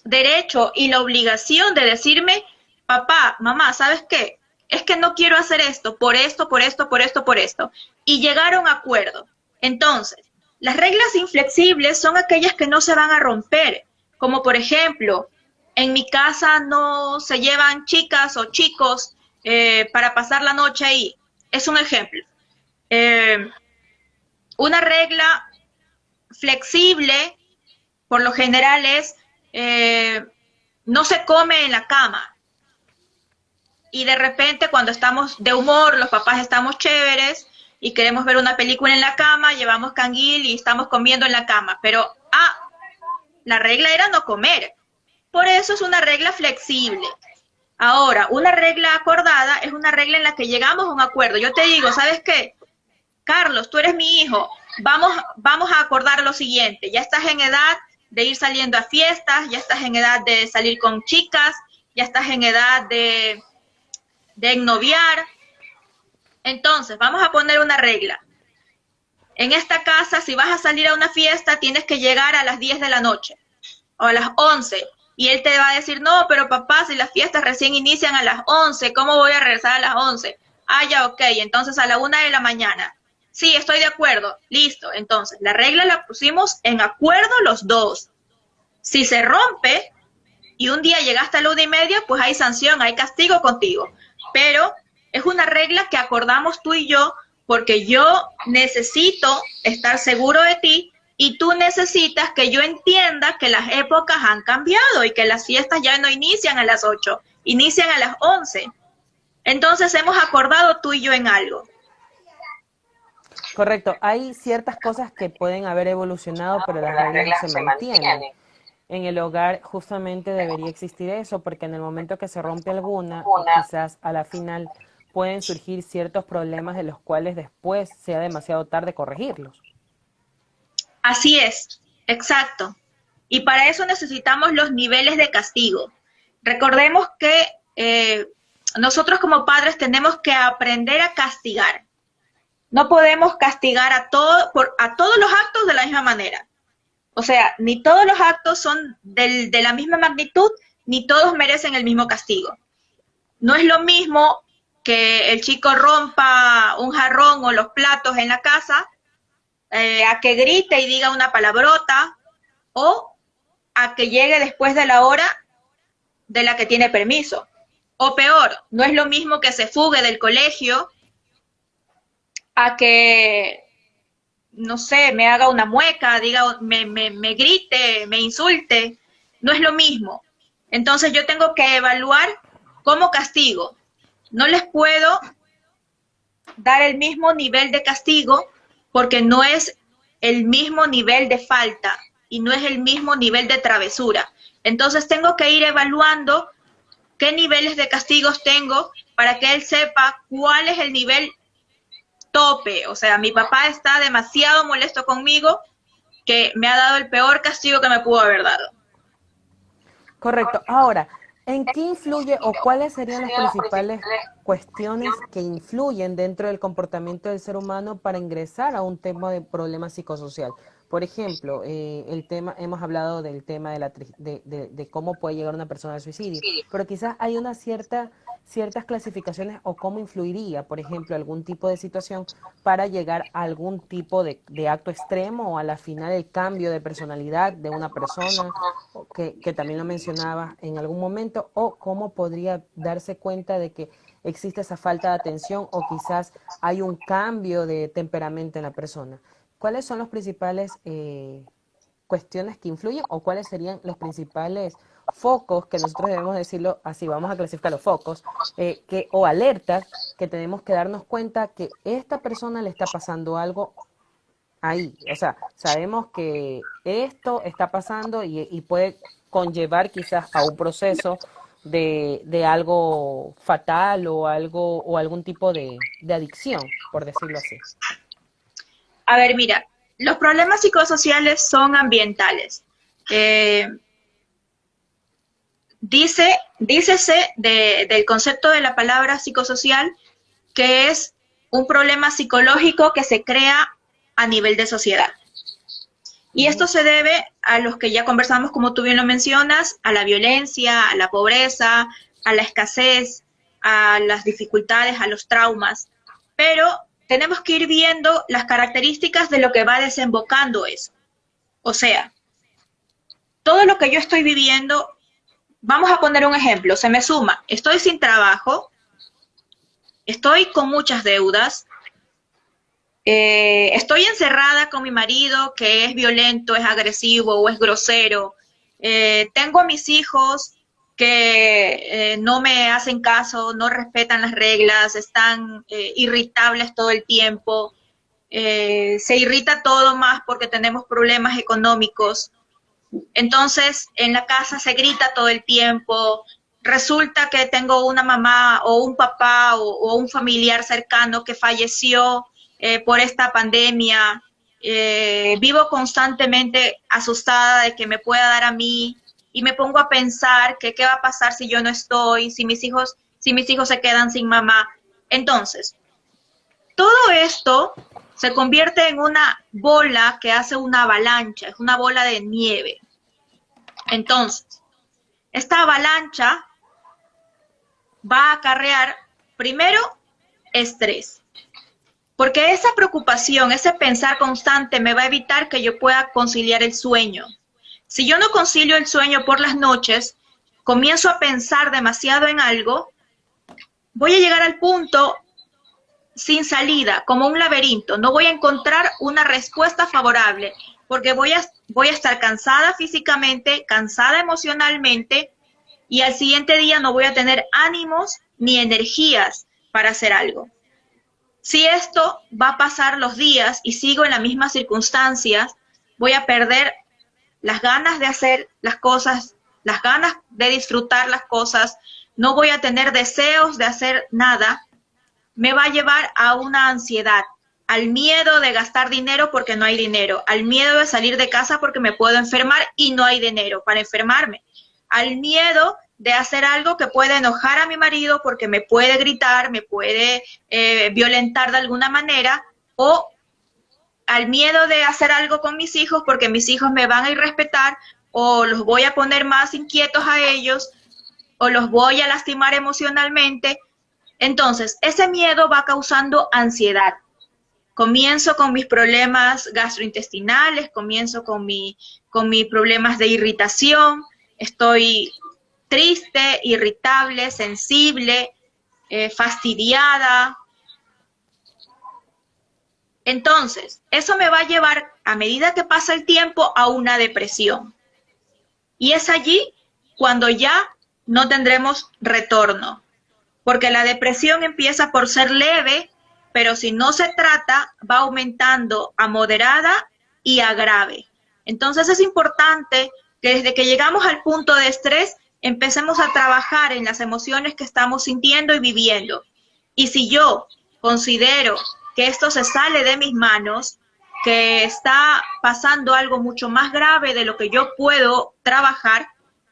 derecho y la obligación de decirme, papá, mamá, ¿sabes qué? Es que no quiero hacer esto, por esto, por esto, por esto, por esto. Y llegar a un acuerdo. Entonces, las reglas inflexibles son aquellas que no se van a romper. Como por ejemplo, en mi casa no se llevan chicas o chicos para pasar la noche ahí. Es un ejemplo. Una regla flexible, por lo general, es no se come en la cama. Y de repente cuando estamos de humor, los papás estamos chéveres y queremos ver una película en la cama, llevamos canguil y estamos comiendo en la cama. Pero, la regla era no comer. Por eso es una regla flexible. Ahora, una regla acordada es una regla en la que llegamos a un acuerdo. Yo te digo, ¿sabes qué? Carlos, tú eres mi hijo, vamos a acordar lo siguiente. Ya estás en edad de ir saliendo a fiestas, ya estás en edad de salir con chicas, ya estás en edad de ennoviar. Entonces, vamos a poner una regla. En esta casa, si vas a salir a una fiesta, tienes que llegar a las 10 de la noche o a las 11. Y él te va a decir, no, pero papá, si las fiestas recién inician a las 11, ¿cómo voy a regresar a las 11? Ya, ok, entonces a la 1 de la mañana. Sí, estoy de acuerdo, listo. Entonces, la regla la pusimos en acuerdo los dos. Si se rompe y un día llegaste a la 1:30, pues hay sanción, hay castigo contigo. Pero es una regla que acordamos tú y yo porque yo necesito estar seguro de ti y tú necesitas que yo entienda que las épocas han cambiado y que las fiestas ya no inician a las 8, inician a las 11. Entonces hemos acordado tú y yo en algo. Correcto, hay ciertas cosas que pueden haber evolucionado, pero las reglas se mantienen. En el hogar justamente debería existir eso, porque en el momento que se rompe alguna, quizás a la final pueden surgir ciertos problemas de los cuales después sea demasiado tarde corregirlos. Así es, exacto. Y para eso necesitamos los niveles de castigo. Recordemos que nosotros como padres tenemos que aprender a castigar. No podemos castigar a todos los actos de la misma manera. O sea, ni todos los actos son de la misma magnitud, ni todos merecen el mismo castigo. No es lo mismo que el chico rompa un jarrón o los platos en la casa, a que grite y diga una palabrota, o a que llegue después de la hora de la que tiene permiso. O peor, no es lo mismo que se fugue del colegio a que, no sé, me haga una mueca, diga, me grite, me insulte. No es lo mismo. Entonces yo tengo que evaluar cómo castigo. No les puedo dar el mismo nivel de castigo porque no es el mismo nivel de falta y no es el mismo nivel de travesura. Entonces tengo que ir evaluando qué niveles de castigos tengo para que él sepa cuál es el nivel tope. O sea, mi papá está demasiado molesto conmigo que me ha dado el peor castigo que me pudo haber dado. Correcto. Ahora, ¿En qué influye o cuáles serían las principales cuestiones que influyen dentro del comportamiento del ser humano para ingresar a un tema de problema psicosocial? Por ejemplo, hemos hablado del tema de cómo puede llegar una persona al suicidio, pero quizás hay ciertas clasificaciones o cómo influiría, por ejemplo, algún tipo de situación para llegar a algún tipo de acto extremo o a la final el cambio de personalidad de una persona, que también lo mencionaba en algún momento, o cómo podría darse cuenta de que existe esa falta de atención o quizás hay un cambio de temperamento en la persona. ¿Cuáles son los principales cuestiones que influyen o cuáles serían los principales focos que nosotros debemos decirlo así, vamos a clasificar los focos, o alertas que tenemos que darnos cuenta que esta persona le está pasando algo ahí? O sea, sabemos que esto está pasando y puede conllevar quizás a un proceso de algo fatal o algún tipo de adicción, por decirlo así. A ver, mira, los problemas psicosociales son ambientales. Dícese del concepto de la palabra psicosocial que es un problema psicológico que se crea a nivel de sociedad. Y esto se debe a los que ya conversamos, como tú bien lo mencionas, a la violencia, a la pobreza, a la escasez, a las dificultades, a los traumas. Pero tenemos que ir viendo las características de lo que va desembocando eso. O sea, todo lo que yo estoy viviendo, vamos a poner un ejemplo, se me suma, estoy sin trabajo, estoy con muchas deudas, estoy encerrada con mi marido que es violento, es agresivo o es grosero, tengo a mis hijos que no me hacen caso, no respetan las reglas, están irritables todo el tiempo, se irrita todo más porque tenemos problemas económicos. Entonces, en la casa se grita todo el tiempo, resulta que tengo una mamá o un papá o un familiar cercano que falleció por esta pandemia, vivo constantemente asustada de que me pueda dar a mí y me pongo a pensar que qué va a pasar si yo no estoy, si mis hijos se quedan sin mamá. Entonces, todo esto se convierte en una bola que hace una avalancha, es una bola de nieve. Entonces, esta avalancha va a acarrear primero estrés, porque esa preocupación, ese pensar constante me va a evitar que yo pueda conciliar el sueño. Si yo no concilio el sueño por las noches, comienzo a pensar demasiado en algo, voy a llegar al punto sin salida, como un laberinto. No voy a encontrar una respuesta favorable, porque voy a estar cansada físicamente, cansada emocionalmente, y al siguiente día no voy a tener ánimos ni energías para hacer algo. Si esto va a pasar los días y sigo en las mismas circunstancias, voy a perder las ganas de hacer las cosas, las ganas de disfrutar las cosas, no voy a tener deseos de hacer nada, me va a llevar a una ansiedad, al miedo de gastar dinero porque no hay dinero, al miedo de salir de casa porque me puedo enfermar y no hay dinero para enfermarme, al miedo de hacer algo que puede enojar a mi marido porque me puede gritar, me puede violentar de alguna manera, o al miedo de hacer algo con mis hijos porque mis hijos me van a irrespetar o los voy a poner más inquietos a ellos o los voy a lastimar emocionalmente. Entonces, ese miedo va causando ansiedad. Comienzo con mis problemas gastrointestinales, comienzo con mis problemas de irritación, estoy triste, irritable, sensible, fastidiada. Entonces, eso me va a llevar, a medida que pasa el tiempo, a una depresión. Y es allí cuando ya no tendremos retorno, porque la depresión empieza por ser leve, pero si no se trata, va aumentando a moderada y a grave. Entonces es importante que desde que llegamos al punto de estrés, empecemos a trabajar en las emociones que estamos sintiendo y viviendo. Y si yo considero que esto se sale de mis manos, que está pasando algo mucho más grave de lo que yo puedo trabajar,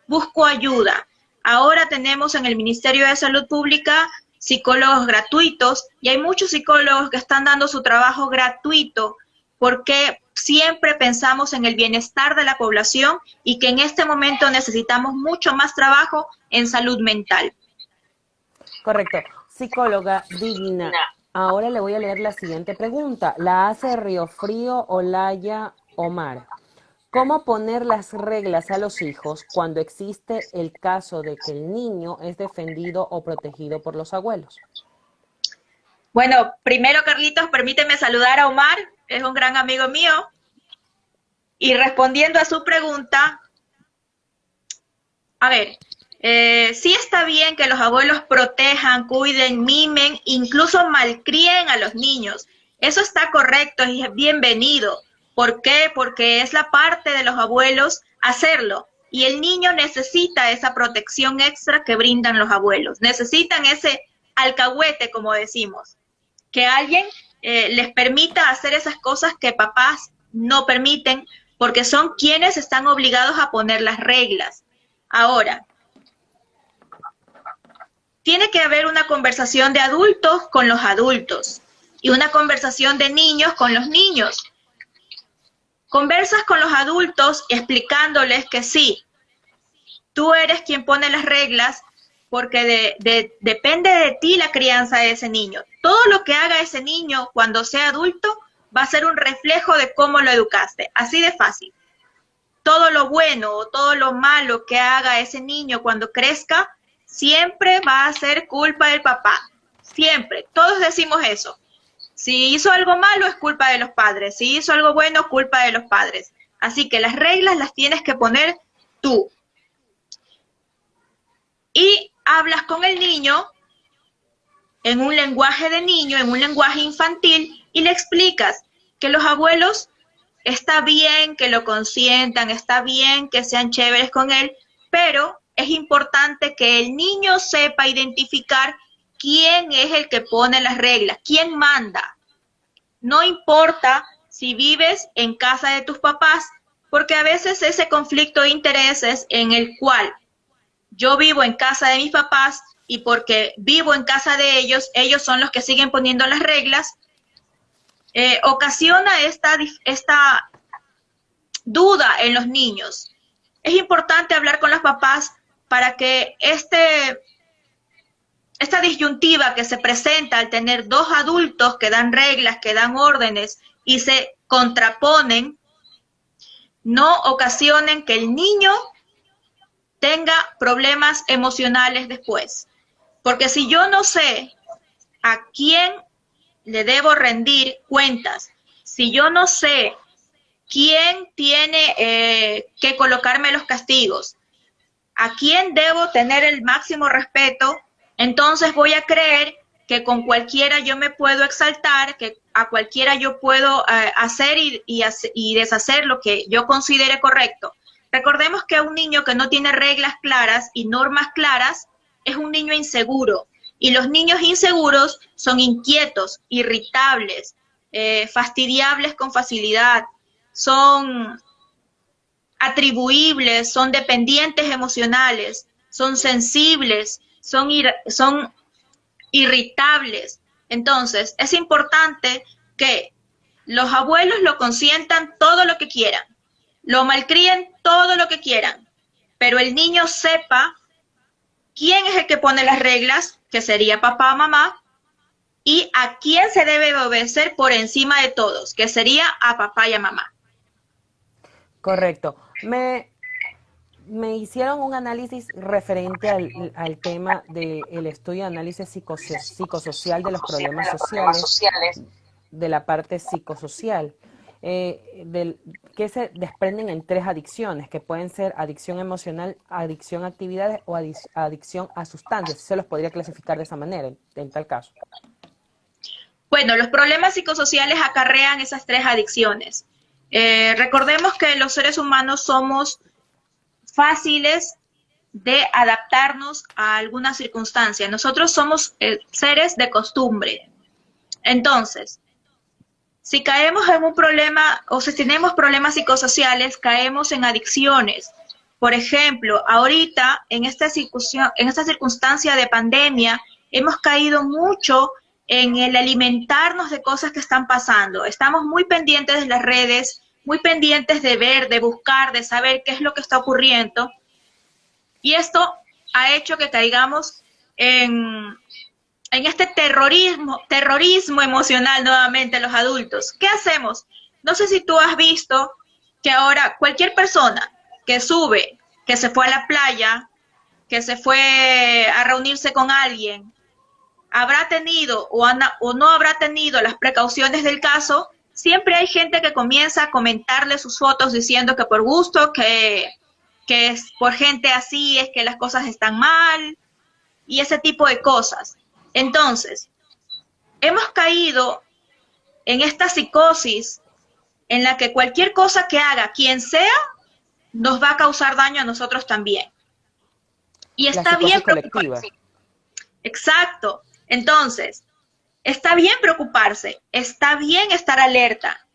busco ayuda. Ahora tenemos en el Ministerio de Salud Pública psicólogos gratuitos y hay muchos psicólogos que están dando su trabajo gratuito porque siempre pensamos en el bienestar de la población y que en este momento necesitamos mucho más trabajo en salud mental. Correcto. Psicóloga Digna, ahora le voy a leer la siguiente pregunta. La hace Río Frío Olaya Omar. ¿Cómo poner las reglas a los hijos cuando existe el caso de que el niño es defendido o protegido por los abuelos? Bueno, primero, Carlitos, permíteme saludar a Omar, es un gran amigo mío. Y respondiendo a su pregunta, a ver, sí está bien que los abuelos protejan, cuiden, mimen, incluso malcríen a los niños. Eso está correcto y es bienvenido. ¿Por qué? Porque es la parte de los abuelos hacerlo. Y el niño necesita esa protección extra que brindan los abuelos. Necesitan ese alcahuete, como decimos. Que alguien les permita hacer esas cosas que papás no permiten, porque son quienes están obligados a poner las reglas. Ahora, tiene que haber una conversación de adultos con los adultos y una conversación de niños con los niños. Conversas con los adultos explicándoles que sí, tú eres quien pone las reglas porque depende de ti la crianza de ese niño. Todo lo que haga ese niño cuando sea adulto va a ser un reflejo de cómo lo educaste, así de fácil. Todo lo bueno o todo lo malo que haga ese niño cuando crezca, siempre va a ser culpa del papá, siempre. Todos decimos eso. Si hizo algo malo es culpa de los padres, si hizo algo bueno, culpa de los padres. Así que las reglas las tienes que poner tú. Y hablas con el niño en un lenguaje de niño, en un lenguaje infantil, y le explicas que los abuelos está bien que lo consientan, está bien que sean chéveres con él, pero es importante que el niño sepa identificar quién es el que pone las reglas, quién manda. No importa si vives en casa de tus papás, porque a veces ese conflicto de intereses en el cual yo vivo en casa de mis papás y porque vivo en casa de ellos, ellos son los que siguen poniendo las reglas, ocasiona esta duda en los niños. Es importante hablar con los papás para que esta disyuntiva que se presenta al tener dos adultos que dan reglas, que dan órdenes y se contraponen, no ocasionen que el niño tenga problemas emocionales después. Porque si yo no sé a quién le debo rendir cuentas, si yo no sé quién tiene que colocarme los castigos, a quién debo tener el máximo respeto, entonces voy a creer que con cualquiera yo me puedo exaltar, que a cualquiera yo puedo hacer y deshacer lo que yo considere correcto. Recordemos que un niño que no tiene reglas claras y normas claras es un niño inseguro. Y los niños inseguros son inquietos, irritables, fastidiables con facilidad, son atribuibles, son dependientes emocionales, son sensibles, son irritables. Entonces, es importante que los abuelos lo consientan todo lo que quieran, lo malcríen todo lo que quieran, pero el niño sepa quién es el que pone las reglas, que sería papá o mamá, y a quién se debe obedecer por encima de todos, que sería a papá y a mamá. Correcto. Me hicieron un análisis referente al tema del estudio de análisis psicosocial de los problemas sociales, de la parte psicosocial, que se desprenden en 3 adicciones, que pueden ser adicción emocional, adicción a actividades o adicción a sustancias. Se los podría clasificar de esa manera, en tal caso. Bueno, los problemas psicosociales acarrean esas 3 adicciones. Recordemos que los seres humanos somos fáciles de adaptarnos a alguna circunstancia. Nosotros somos seres de costumbre. Entonces, si caemos en un problema o si tenemos problemas psicosociales, caemos en adicciones. Por ejemplo, ahorita en esta circunstancia de pandemia, hemos caído mucho en el alimentarnos de cosas que están pasando. Estamos muy pendientes de las redes, muy pendientes de ver, de buscar, de saber qué es lo que está ocurriendo. Y esto ha hecho que caigamos en este terrorismo emocional nuevamente los adultos. ¿Qué hacemos? No sé si tú has visto que ahora cualquier persona que sube, que se fue a la playa, que se fue a reunirse con alguien, habrá tenido o no habrá tenido las precauciones del caso, siempre hay gente que comienza a comentarle sus fotos diciendo que por gusto, que es por gente así es que las cosas están mal y ese tipo de cosas. Entonces, hemos caído en esta psicosis en la que cualquier cosa que haga quien sea nos va a causar daño a nosotros también. Y La está bien psicosis colectiva. preocuparse. Exacto. Entonces, está bien preocuparse, está bien estar alerta,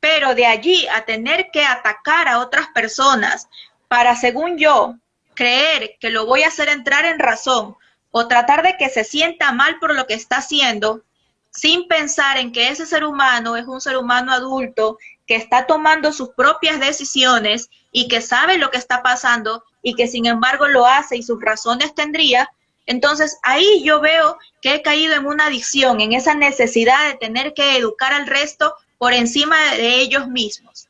pero de allí a tener que atacar a otras personas para, según yo, creer que lo voy a hacer entrar en razón o tratar de que se sienta mal por lo que está haciendo, sin pensar en que ese ser humano es un ser humano adulto que está tomando sus propias decisiones y que sabe lo que está pasando y que sin embargo lo hace y sus razones tendría, entonces ahí yo veo que he caído en una adicción, en esa necesidad de tener que educar al resto por encima de ellos mismos.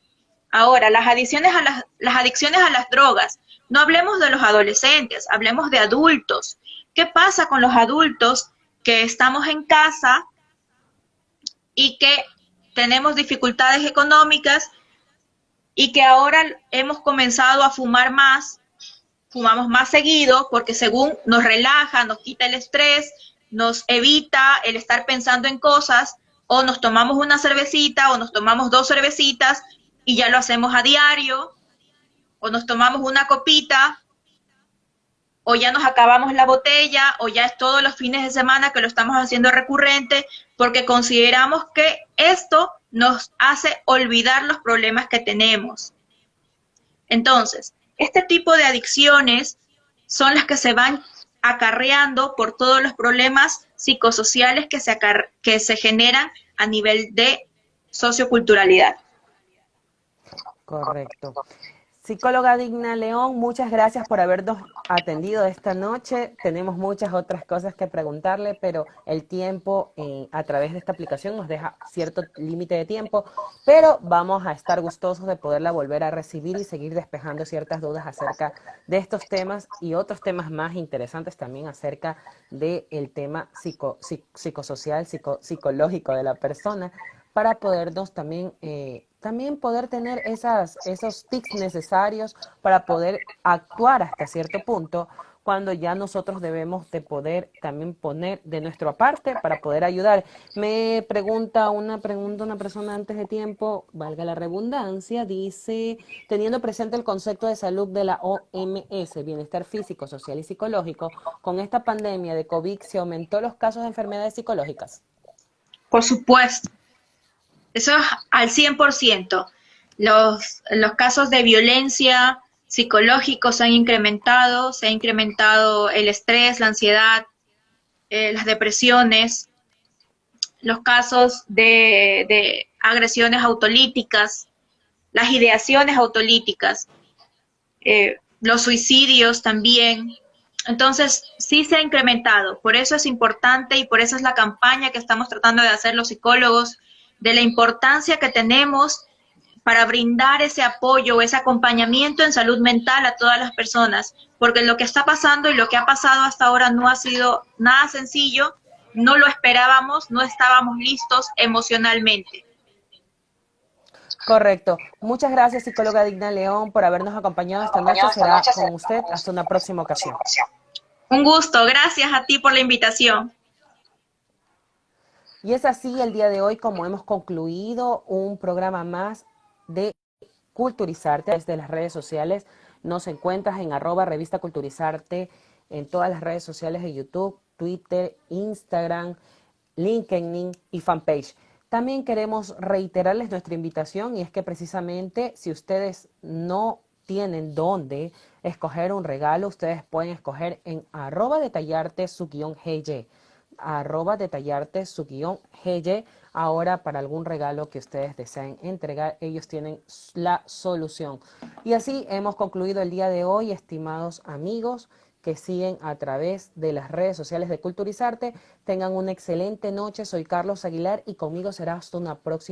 Ahora, las adicciones a las drogas, no hablemos de los adolescentes, hablemos de adultos. ¿Qué pasa con los adultos que estamos en casa y que tenemos dificultades económicas y que ahora hemos comenzado a fumar más, fumamos más seguido porque según nos relaja, nos quita el estrés, nos evita el estar pensando en cosas, o nos tomamos una cervecita o nos tomamos 2 cervecitas y ya lo hacemos a diario, o nos tomamos una copita o ya nos acabamos la botella, o ya es todos los fines de semana que lo estamos haciendo recurrente, porque consideramos que esto nos hace olvidar los problemas que tenemos. Entonces, este tipo de adicciones son las que se van acarreando por todos los problemas psicosociales que se generan a nivel de socioculturalidad. Correcto. Psicóloga Digna León, muchas gracias por habernos atendido esta noche. Tenemos muchas otras cosas que preguntarle, pero el tiempo a través de esta aplicación nos deja cierto límite de tiempo, pero vamos a estar gustosos de poderla volver a recibir y seguir despejando ciertas dudas acerca de estos temas y otros temas más interesantes también acerca del tema psicosocial, psicológico de la persona, para podernos también poder tener esos tips necesarios para poder actuar hasta cierto punto cuando ya nosotros debemos de poder también poner de nuestra parte para poder ayudar. Me pregunta una persona antes de tiempo, valga la redundancia, dice, teniendo presente el concepto de salud de la OMS, bienestar físico, social y psicológico, con esta pandemia de COVID, ¿se aumentó los casos de enfermedades psicológicas? Por supuesto, eso es al 100%. Los casos de violencia psicológicos se ha incrementado el estrés, la ansiedad, las depresiones, los casos de agresiones autolíticas, las ideaciones autolíticas, los suicidios también. Entonces, sí se ha incrementado. Por eso es importante y por eso es la campaña que estamos tratando de hacer los psicólogos, de la importancia que tenemos para brindar ese apoyo, ese acompañamiento en salud mental a todas las personas, porque lo que está pasando y lo que ha pasado hasta ahora no ha sido nada sencillo, no lo esperábamos, no estábamos listos emocionalmente. Correcto. Muchas gracias, psicóloga Digna León, por habernos acompañado esta noche. Será con usted hasta una próxima ocasión. Un gusto, gracias a ti por la invitación. Y es así el día de hoy como hemos concluido un programa más de Culturizarte desde las redes sociales. Nos encuentras en @revista Culturizarte en todas las redes sociales de YouTube, Twitter, Instagram, LinkedIn y fanpage. También queremos reiterarles nuestra invitación y es que precisamente si ustedes no tienen dónde escoger un regalo, ustedes pueden escoger en @detallarte su guión GY, @detallarte su guión GY. Ahora, para algún regalo que ustedes deseen entregar, ellos tienen la solución. Y así hemos concluido el día de hoy, estimados amigos que siguen a través de las redes sociales de Culturizarte. Tengan una excelente noche. Soy Carlos Aguilar y conmigo será hasta una próxima.